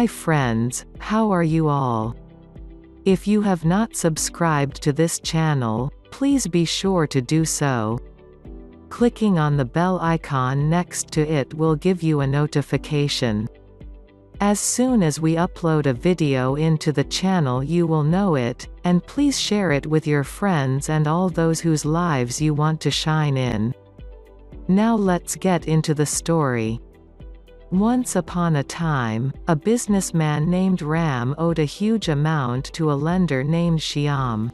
Hi friends, how are you all? If you have not subscribed to this channel, please be sure to do so. Clicking on the bell icon next to it will give you a notification. As soon as we upload a video into the channel you will know it, and please share it with your friends and all those whose lives you want to shine in. Now let's get into the story. Once upon a time, a businessman named Ram owed a huge amount to a lender named Shyam.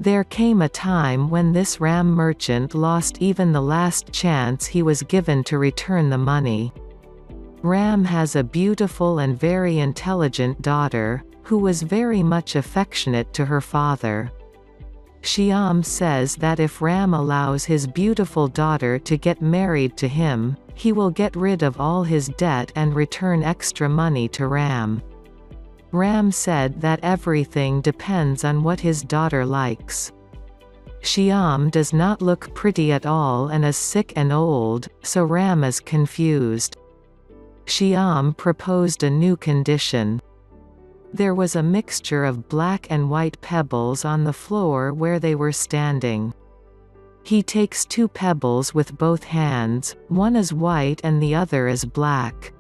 There came a time when this Ram merchant lost even the last chance he was given to return the money. Ram has a beautiful and very intelligent daughter, who was very much affectionate to her father. Shyam says that if Ram allows his beautiful daughter to get married to him, he will get rid of all his debt and return extra money to Ram. Ram said that everything depends on what his daughter likes. Shyam does not look pretty at all and is sick and old, so Ram is confused. Shyam proposed a new condition. There was a mixture of black and white pebbles on the floor where they were standing. He takes 2 pebbles with both hands, one is white and the other is black.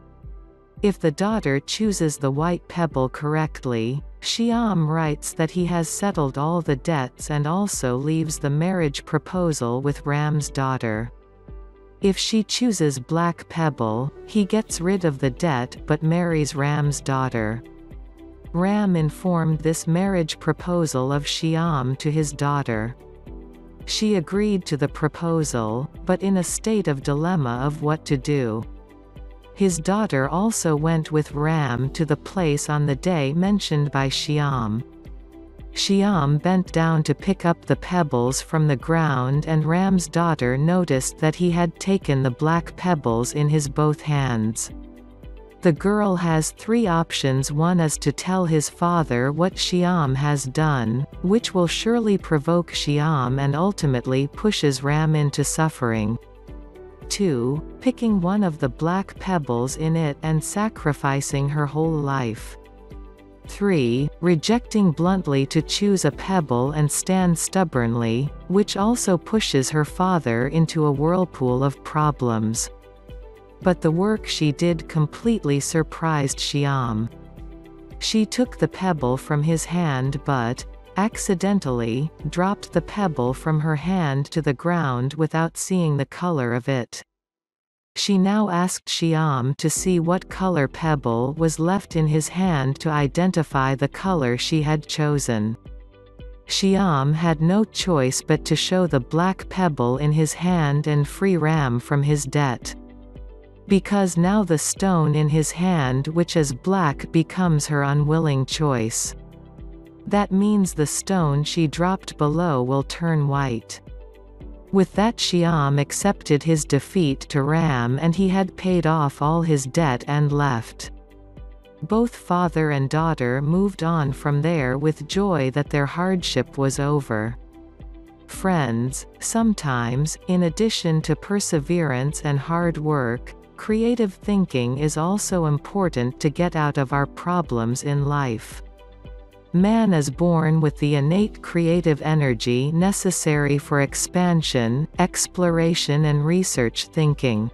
If the daughter chooses the white pebble correctly, Shyam writes that he has settled all the debts and also leaves the marriage proposal with Ram's daughter. If she chooses black pebble, he gets rid of the debt but marries Ram's daughter. Ram informed this marriage proposal of Shyam to his daughter. She agreed to the proposal, but in a state of dilemma of what to do. His daughter also went with Ram to the place on the day mentioned by Shyam. Shyam bent down to pick up the pebbles from the ground and Ram's daughter noticed that he had taken the black pebbles in his both hands. The girl has 3 options. One is to tell his father what Shyam has done, which will surely provoke Shyam and ultimately pushes Ram into suffering. 2. Picking one of the black pebbles in it and sacrificing her whole life. 3. Rejecting bluntly to choose a pebble and stand stubbornly, which also pushes her father into a whirlpool of problems. But the work she did completely surprised Shyam. She took the pebble from his hand but, accidentally, dropped the pebble from her hand to the ground without seeing the color of it. She now asked Shyam to see what color pebble was left in his hand to identify the color she had chosen. Shyam had no choice but to show the black pebble in his hand and free Ram from his debt. Because now the stone in his hand which is black becomes her unwilling choice. That means the stone she dropped below will turn white. With that Shyam accepted his defeat to Ram and he had paid off all his debt and left. Both father and daughter moved on from there with joy that their hardship was over. Friends, sometimes, in addition to perseverance and hard work, creative thinking is also important to get out of our problems in life. Man is born with the innate creative energy necessary for expansion, exploration and research thinking.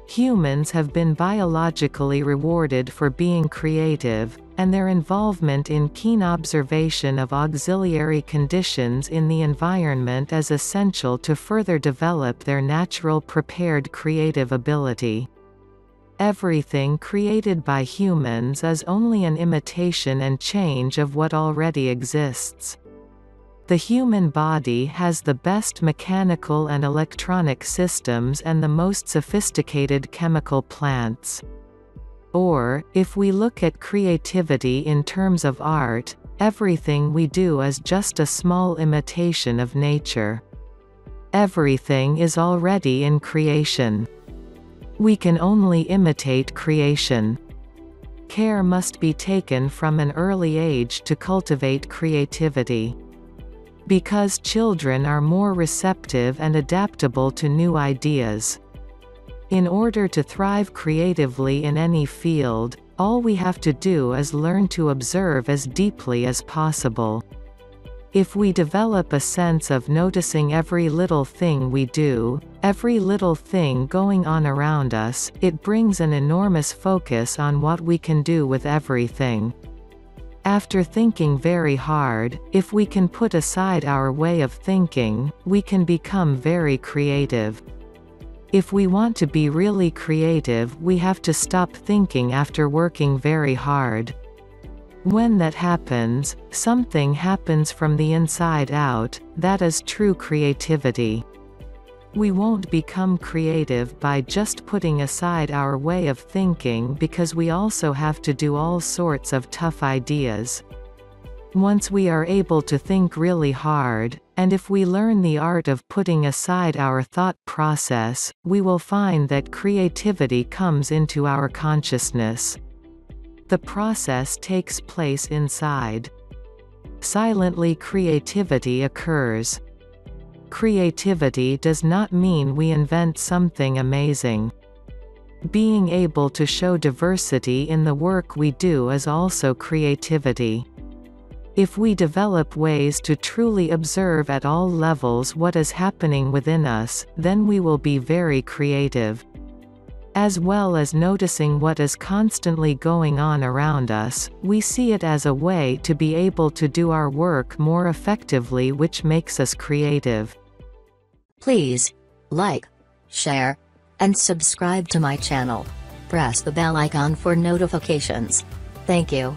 Humans have been biologically rewarded for being creative, and their involvement in keen observation of auxiliary conditions in the environment is essential to further develop their natural prepared creative ability. Everything created by humans is only an imitation and change of what already exists. The human body has the best mechanical and electronic systems and the most sophisticated chemical plants. Or, if we look at creativity in terms of art, everything we do is just a small imitation of nature. Everything is already in creation. We can only imitate creation. Care must be taken from an early age to cultivate creativity. Because children are more receptive and adaptable to new ideas. In order to thrive creatively in any field, all we have to do is learn to observe as deeply as possible. If we develop a sense of noticing every little thing we do, every little thing going on around us, it brings an enormous focus on what we can do with everything. After thinking very hard, if we can put aside our way of thinking, we can become very creative. If we want to be really creative, we have to stop thinking after working very hard. When that happens, something happens from the inside out, that is true creativity. We won't become creative by just putting aside our way of thinking because we also have to do all sorts of tough ideas. Once we are able to think really hard, and if we learn the art of putting aside our thought process, we will find that creativity comes into our consciousness. The process takes place inside. Silently creativity occurs. Creativity does not mean we invent something amazing. Being able to show diversity in the work we do is also creativity. If we develop ways to truly observe at all levels what is happening within us, then we will be very creative. As well as noticing what is constantly going on around us, we see it as a way to be able to do our work more effectively, which makes us creative. Please like, share, and subscribe to my channel. Press the bell icon for notifications. Thank you.